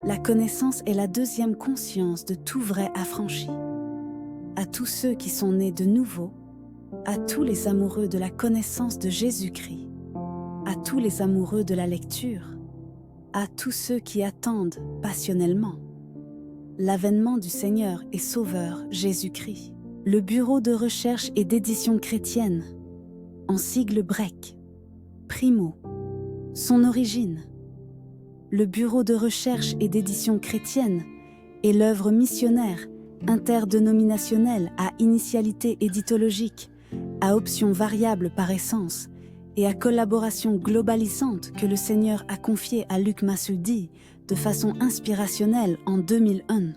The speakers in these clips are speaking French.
La connaissance est la deuxième conscience de tout vrai affranchi. À tous ceux qui sont nés de nouveau, à tous les amoureux de la connaissance de Jésus-Christ, à tous les amoureux de la lecture, à tous ceux qui attendent passionnellement l'avènement du Seigneur et Sauveur Jésus-Christ. Le Bureau de recherche et d'édition chrétienne, en sigle BREC, Primo, son origine. Le Bureau de recherche et d'édition chrétienne est l'œuvre missionnaire interdénominationnelle à initialité éditologique, à options variables par essence et à collaboration globalisante que le Seigneur a confiée à Luc Massoudi de façon inspirationnelle en 2001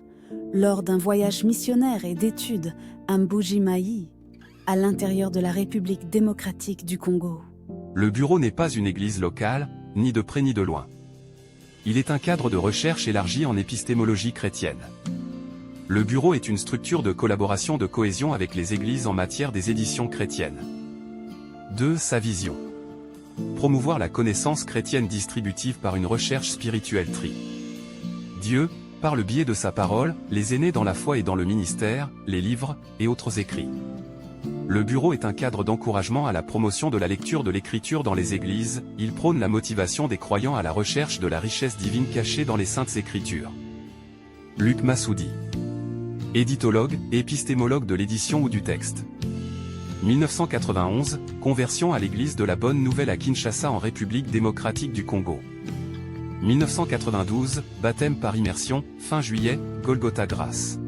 lors d'un voyage missionnaire et d'études à Mbuji-Mayi, à l'intérieur de la République démocratique du Congo. Le bureau n'est pas une église locale, ni de près ni de loin. Il est un cadre de recherche élargi en épistémologie chrétienne. Le bureau est une structure de collaboration de cohésion avec les églises en matière des éditions chrétiennes. 2. Sa vision. Promouvoir la connaissance chrétienne distributive par une recherche spirituelle tri. Dieu, par le biais de sa parole, les aînés dans la foi et dans le ministère, les livres, et autres écrits. Le bureau est un cadre d'encouragement à la promotion de la lecture de l'écriture dans les églises, il prône la motivation des croyants à la recherche de la richesse divine cachée dans les saintes écritures. Luc Massoudi. Éditologue et épistémologue de l'édition ou du texte. 1991, conversion à l'église de la Bonne Nouvelle à Kinshasa en République démocratique du Congo. 1992, baptême par immersion, fin juillet, Golgotha Grâce.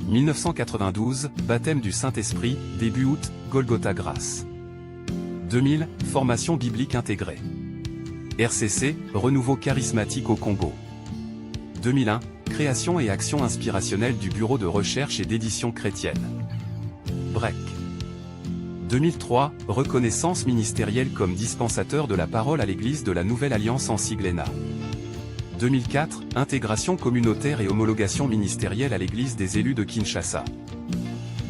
1992, baptême du Saint-Esprit, début août, Golgotha Grâce. 2000, formation biblique intégrée. RCC, renouveau charismatique au Congo. 2001, création et action inspirationnelle du Bureau de recherche et d'édition chrétienne. BREC. 2003, reconnaissance ministérielle comme dispensateur de la parole à l'Église de la Nouvelle Alliance en sigle ENA. 2004, intégration communautaire et homologation ministérielle à l'Église des élus de Kinshasa.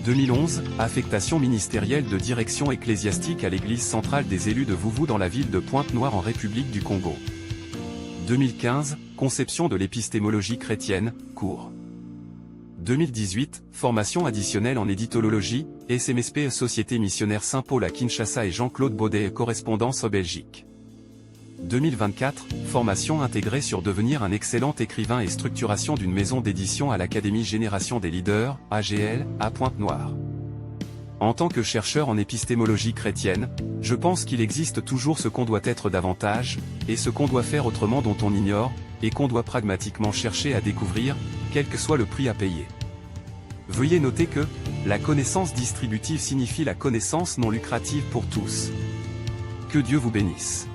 2011, affectation ministérielle de direction ecclésiastique à l'Église centrale des élus de Vuvu dans la ville de Pointe-Noire en République du Congo. 2015, conception de l'épistémologie chrétienne, cours. 2018, formation additionnelle en éditologie, SMSP Société missionnaire Saint-Paul à Kinshasa et Jean-Claude Baudet correspondance en Belgique. 2024, formation intégrée sur devenir un excellent écrivain et structuration d'une maison d'édition à l'Académie Génération des Leaders, AGL, à Pointe-Noire. En tant que chercheur en épistémologie chrétienne, je pense qu'il existe toujours ce qu'on doit être davantage, et ce qu'on doit faire autrement dont on ignore, et qu'on doit pragmatiquement chercher à découvrir, quel que soit le prix à payer. Veuillez noter que, la connaissance distributive signifie la connaissance non lucrative pour tous. Que Dieu vous bénisse.